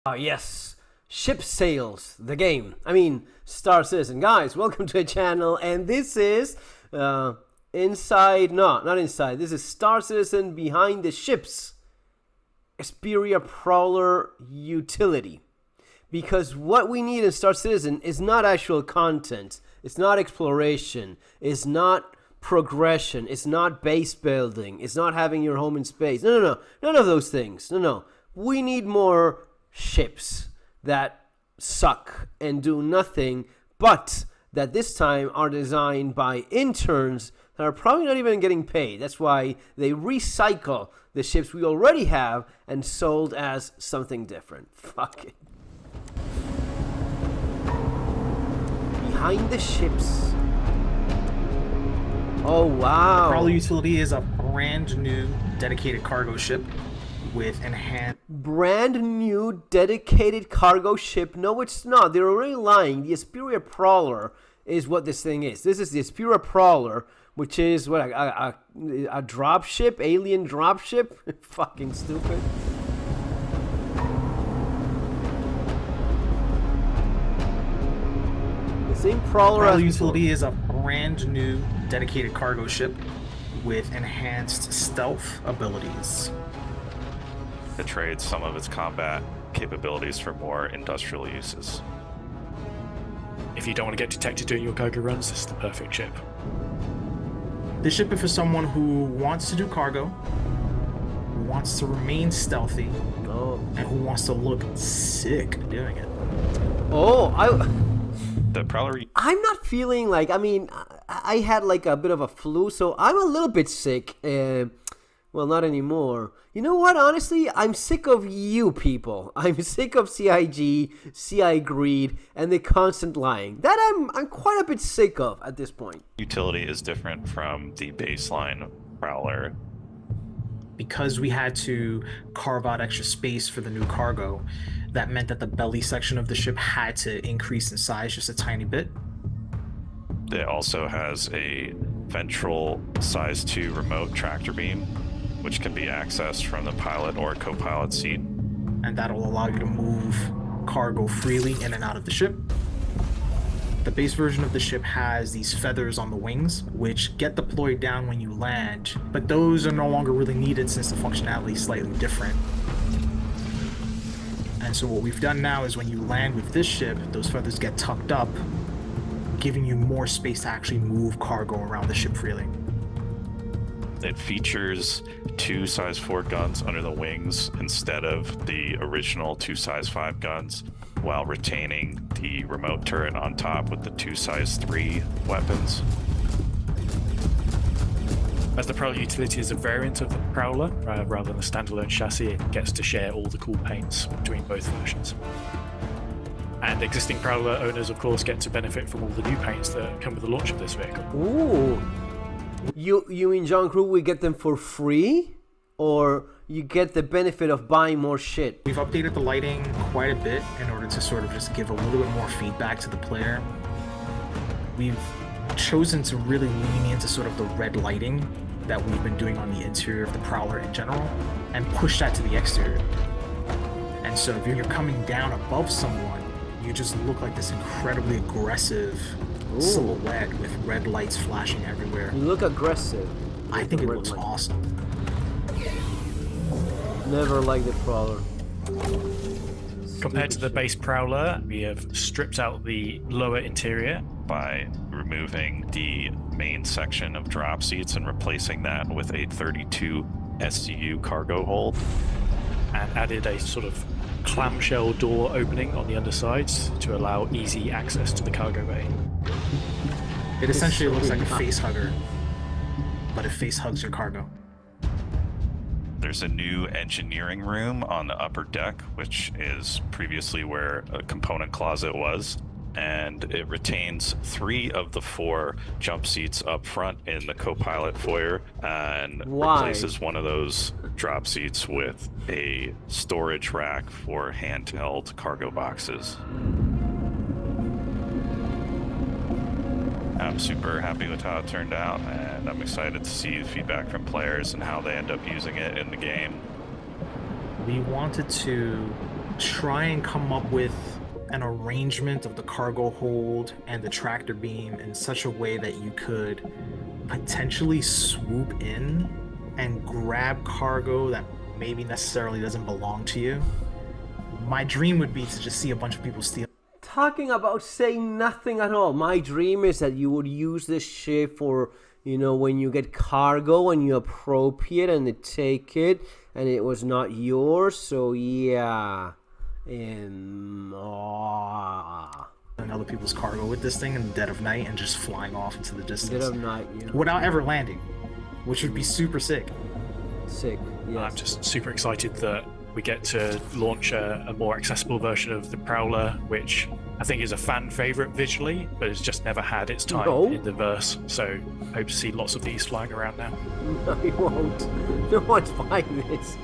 Ah, yes, Ship Sales, the game. I mean, Star Citizen. Guys, welcome to the channel, and this is, not inside, this is Star Citizen Behind the Ships, Xperia Prowler Utility. Because what we need in Star Citizen is not actual content, it's not exploration, it's not progression, it's not base building, it's not having your home in space. No, none of those things. No. We need more ships that suck and do nothing, but that this time are designed by interns that are probably not even getting paid. That's why they recycle the ships we already have and sold as something different. Fuck it. Behind the ships. Oh, wow. Prowler Utility is a brand new dedicated cargo ship with enhanced... Brand new dedicated cargo ship? No, it's not. They're already lying. The Xperia Prowler is what this thing is. This is the Xperia Prowler, which is what a drop ship, alien drop ship. Fucking stupid. The same Prowler Utility is a brand new dedicated cargo ship with enhanced stealth abilities. It trades some of its combat capabilities for more industrial uses. If you don't want to get detected doing your cargo runs, this is the perfect ship. This ship is for someone who wants to do cargo, who wants to remain stealthy, and who wants to look sick doing it. The Prowler... I'm not feeling like, I had like a bit of a flu, so I'm a little bit sick. Well, not anymore. You know what? Honestly, I'm sick of you people. I'm sick of CIG, CI greed, and the constant lying. That I'm quite a bit sick of at this point. Utility is different from the baseline Prowler. Because we had to carve out extra space for the new cargo, that meant that the belly section of the ship had to increase in size just a tiny bit. It also has a ventral size 2 remote tractor beam, which can be accessed from the pilot or co-pilot seat. And that'll allow you to move cargo freely in and out of the ship. The base version of the ship has these feathers on the wings, which get deployed down when you land, but those are no longer really needed since the functionality is slightly different. And so what we've done now is when you land with this ship, those feathers get tucked up, giving you more space to actually move cargo around the ship freely. It features 2 size 4 guns under the wings instead of the original 2 size 5 guns, while retaining the remote turret on top with the 2 size 3 weapons. As the Prowler Utility is a variant of the Prowler, rather than a standalone chassis, it gets to share all the cool paints between both versions. And existing Prowler owners, of course, get to benefit from all the new paints that come with the launch of this vehicle. Ooh. You mean, John Crew, we get them for free? Or you get the benefit of buying more shit? We've updated the lighting quite a bit in order to sort of just give a little bit more feedback to the player. We've chosen to really lean into sort of the red lighting that we've been doing on the interior of the Prowler in general, and push that to the exterior. And so if you're coming down above someone, you just look like this incredibly aggressive silhouette with red lights flashing everywhere. You look aggressive. I think it looks awesome. Never liked the Prowler. Compared to the base Prowler, we have stripped out the lower interior By removing the main section of drop seats and replacing that with a 32 SCU cargo hold. and added a sort of clamshell door opening on the undersides to allow easy access to the cargo bay. It essentially looks like a face hugger, but it face hugs your cargo. There's a new engineering room on the upper deck, which is previously where a component closet was, and it retains 3 of the 4 jump seats up front in the co-pilot foyer, and replaces one of those drop seats with a storage rack for handheld cargo boxes. I'm super happy with how it turned out, and I'm excited to see the feedback from players and how they end up using it in the game. We wanted to try and come up with an arrangement of the cargo hold and the tractor beam in such a way that you could potentially swoop in and grab cargo that maybe necessarily doesn't belong to you. My dream would be to just see a bunch of people steal. Talking about saying nothing at all. My dream is that you would use this ship for, you know, when you get cargo and you appropriate and they take it and it was not yours. So yeah. And other people's cargo with this thing in the dead of night and just flying off into the distance. Dead of night, yeah. Without ever landing, which would be super sick. Sick, yes. I'm just super excited that we get to launch a more accessible version of the Prowler, which I think is a fan favorite visually, but it's just never had its time in the verse. So hope to see lots of these flying around now. No, you won't. No one's buying this.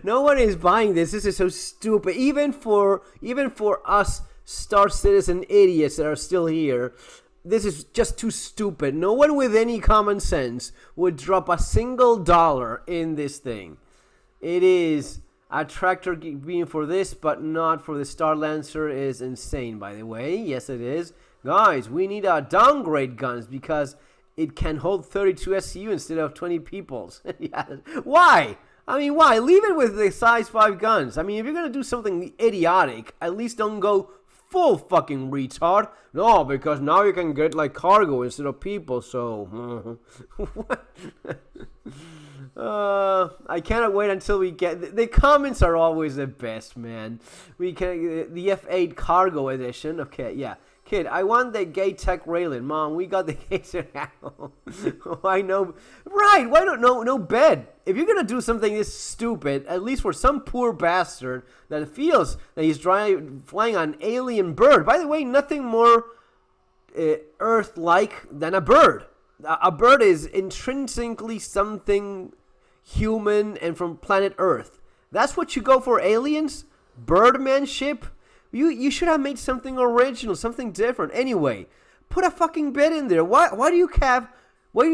No one is buying this. This is so stupid. Even for us Star Citizen idiots that are still here, this is just too stupid. No one with any common sense would drop a single dollar in this thing. It is a tractor beam for this, but not for the Star Lancer is insane, by the way. Yes, it is. Guys, we need a downgrade guns because it can hold 32 SCU instead of 20 peoples. Yeah. Why? I mean, why? Leave it with the size 5 guns. I mean, if you're going to do something idiotic, at least don't go full fucking retard. No, because now you can get like cargo instead of people, so... What? I cannot wait until we get... The comments are always the best, man. We can... The F8 Cargo Edition. Okay, yeah. Kid, I want the gay tech railing. Mom, we got the gay now. Why no? Right, why don't no bed? If you're gonna do something this stupid, at least for some poor bastard that feels that he's flying an alien bird. By the way, nothing more Earth-like than a bird. A bird is intrinsically something human and from planet Earth. That's what you go for, aliens? Birdmanship? You should have made something original, something different. Anyway, put a fucking bed in there. Why do you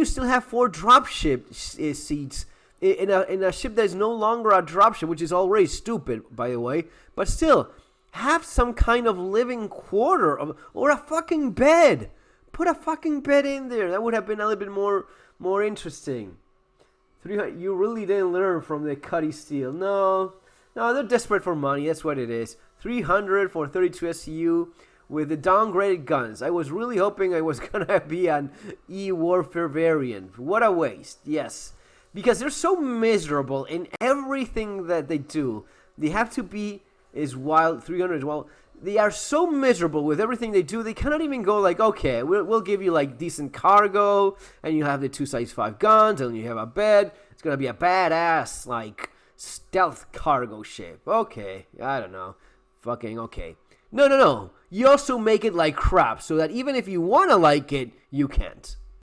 still have 4 dropship seats in a ship that is no longer a dropship, which is already stupid, by the way. But still, have some kind of living quarter or a fucking bed. Put a fucking bed in there. That would have been a little bit more interesting. You really didn't learn from the Cuddy Steel. No, they're desperate for money. That's what it is. 300 for 32 SCU with the downgraded guns. I was really hoping I was gonna be an E-Warfare variant. What a waste. Yes, because they're so miserable in everything that they do. They have to be is wild 300 well. They are so miserable with everything they do. They cannot even go like, okay, we'll give you like decent cargo, and you have the 2 size 5 guns, and you have a bed. It's gonna be a badass like stealth cargo ship. Okay, I don't know. Fucking okay. No. You also make it like crap so that even if you want to like it, you can't.